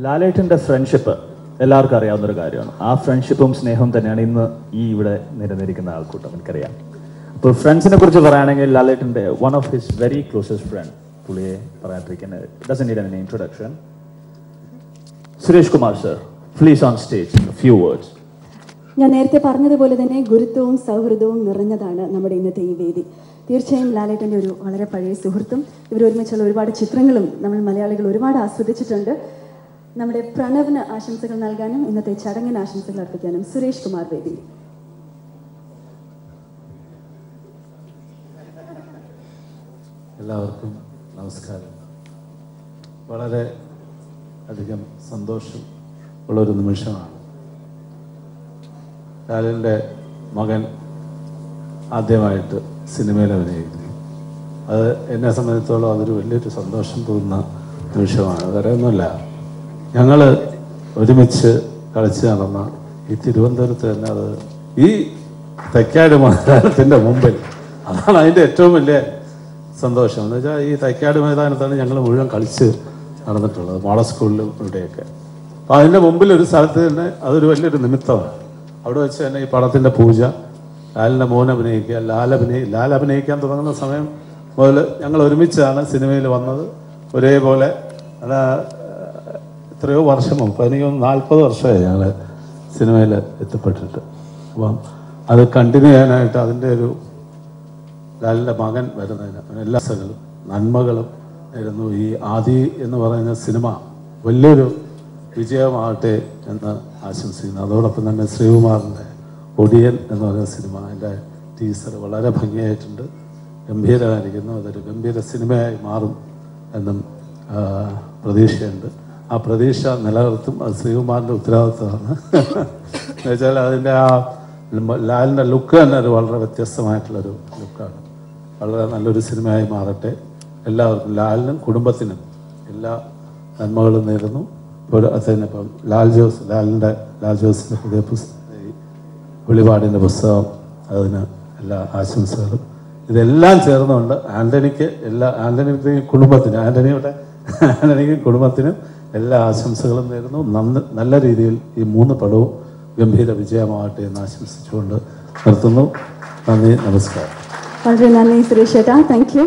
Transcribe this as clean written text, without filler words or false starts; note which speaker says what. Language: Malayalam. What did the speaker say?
Speaker 1: ലാലേട്ടൻ്റെ ഫ്രണ്ട്ഷിപ്പ് എല്ലാവർക്കും അറിയാവുന്നൊരു കാര്യമാണ്. ആ ഫ്രണ്ട്ഷിപ്പും സ്നേഹവും തന്നെയാണ് ഇന്ന് ഇവിടെ നിരന്നിരിക്കുന്ന ആൾക്കൂട്ടം. എനിക്കറിയാം. അപ്പോൾ ഫ്രണ്ട്സിനെ കുറിച്ച് പറയുകയാണെങ്കിൽ ലാലേട്ടൻ്റെ one of his very closest friend, പുള്ളിയെ പറയാണ്ടിരിക്കുന്നത് doesn't need an introduction, Suresh Kumar sir, please on stage few words.
Speaker 2: ഞാൻ നേരത്തെ പറഞ്ഞതുപോലെ തന്നെ ഗുരുത്വവും സൗഹൃദവും നിറഞ്ഞതാണ് നമ്മുടെ ഇന്നത്തെ ഈ വേദി. തീർച്ചയായും ലാലേട്ടൻ്റെ ഒരു വളരെ പഴയ സുഹൃത്തും ഇവരൊരുമിച്ചുള്ള ഒരുപാട് ചിത്രങ്ങളും നമ്മൾ മലയാളികൾ ഒരുപാട് ആസ്വദിച്ചിട്ടുണ്ട്. നമ്മുടെ പ്രണവിന് ആശംസകൾ നൽകാനും ഇന്നത്തെ ചടങ്ങിന് ആശംസകൾ അർപ്പിക്കാനും സുരേഷ് കുമാർ വേദി.
Speaker 3: എല്ലാവർക്കും നമസ്കാരം. വളരെ അധികം സന്തോഷം ഉള്ളൊരു നിമിഷമാണ്. ലാലിൻ്റെ മകൻ ആദ്യമായിട്ട് സിനിമയിൽ അഭിനയിക്കുന്നു. അത് എന്നെ സംബന്ധിച്ചോളം അതൊരു വലിയൊരു സന്തോഷം തോന്നുന്ന നിമിഷമാണ്. വേറെ ഒന്നുമില്ല, ഞങ്ങൾ ഒരുമിച്ച് കളിച്ച് നടന്ന ഈ തിരുവനന്തപുരത്ത് തന്നെ, അത് ഈ തൈക്കാട് മൈതാനത്തിൻ്റെ മുമ്പിൽ, അതാണ് അതിൻ്റെ ഏറ്റവും വലിയ സന്തോഷം. എന്ന് വെച്ചാൽ ഈ തൈക്കാട് മൈതാനത്താണ് ഞങ്ങൾ മുഴുവൻ കളിച്ച് നടന്നിട്ടുള്ളത്, മോഡൽ സ്കൂളിലും ഇവിടെയൊക്കെ. അപ്പോൾ അതിൻ്റെ മുമ്പിൽ ഒരു സ്ഥലത്ത് തന്നെ അതൊരു വലിയൊരു നിമിത്തമാണ്. അവിടെ വെച്ച് തന്നെ ഈ പടത്തിൻ്റെ പൂജ, ലാലിൻ്റെ മോൻ അഭിനയിക്കുക, ലാൽ അഭിനയിക്കാൻ തുടങ്ങുന്ന സമയം മുതൽ ഞങ്ങൾ ഒരുമിച്ചാണ് സിനിമയിൽ വന്നത്. ഒരേപോലെ എത്രയോ വർഷം മുമ്പ്, എനിക്ക് 40 വർഷമായി ഞങ്ങൾ സിനിമയിൽ എത്തിപ്പെട്ടിട്ട്. അപ്പം അത് കണ്ടിന്യൂ ചെയ്യാനായിട്ട് അതിൻ്റെ ഒരു ലാലിൻ്റെ മകൻ വരുന്നതിന് എല്ലാ സ്ഥലങ്ങളും നന്മകളും ആയിരുന്നു. ഈ ആദി എന്ന് പറയുന്ന സിനിമ വലിയൊരു വിജയമാകട്ടെ എന്ന് ആശംസിക്കുന്നു. അതോടൊപ്പം തന്നെ ശ്രീകുമാറിൻ്റെ ഒടിയൻ എന്ന് പറയുന്ന സിനിമ, അതിൻ്റെ ടീസർ വളരെ ഭംഗിയായിട്ടുണ്ട്, ഗംഭീരമായിരിക്കുന്നു. അതൊരു ഗംഭീര സിനിമയായി മാറും എന്നും പ്രതീക്ഷയുണ്ട്. ആ പ്രതീക്ഷ നിലനിർത്തും. അത് ശ്രീകുമാറിൻ്റെ ഉത്തരവാദിത്വമാണ്. എന്നുവെച്ചാൽ അതിൻ്റെ ആ ലാലിൻ്റെ ലുക്ക് തന്നെ ഒരു വളരെ വ്യത്യസ്തമായിട്ടുള്ളൊരു ലുക്കാണ്. വളരെ നല്ലൊരു സിനിമയായി മാറട്ടെ. എല്ലാവർക്കും, ലാലിനും കുടുംബത്തിനും എല്ലാ നന്മകളും നേരുന്നു. ഇപ്പോൾ അതിന് ഇപ്പം ലാൽ ജോസിൻ്റെ പുതിയ വെളിപാടിൻ്റെ പുസ്തകം, അതിന് എല്ലാ ആശംസകളും. ഇതെല്ലാം ചേർന്നുകൊണ്ട് ആൻ്റണിക്കും കുടുംബത്തിനും എല്ലാ ആശംസകളും നേരുന്നു. നല്ല രീതിയിൽ ഈ 3 പടവും ഗംഭീര വിജയമാവട്ടെ എന്ന് ആശംസിച്ചുകൊണ്ട് നിർത്തുന്നു. നന്ദി, നമസ്കാരം.
Speaker 2: വളരെ നന്ദി സുരേഷ് ചേട്ടാ, താങ്ക് യു.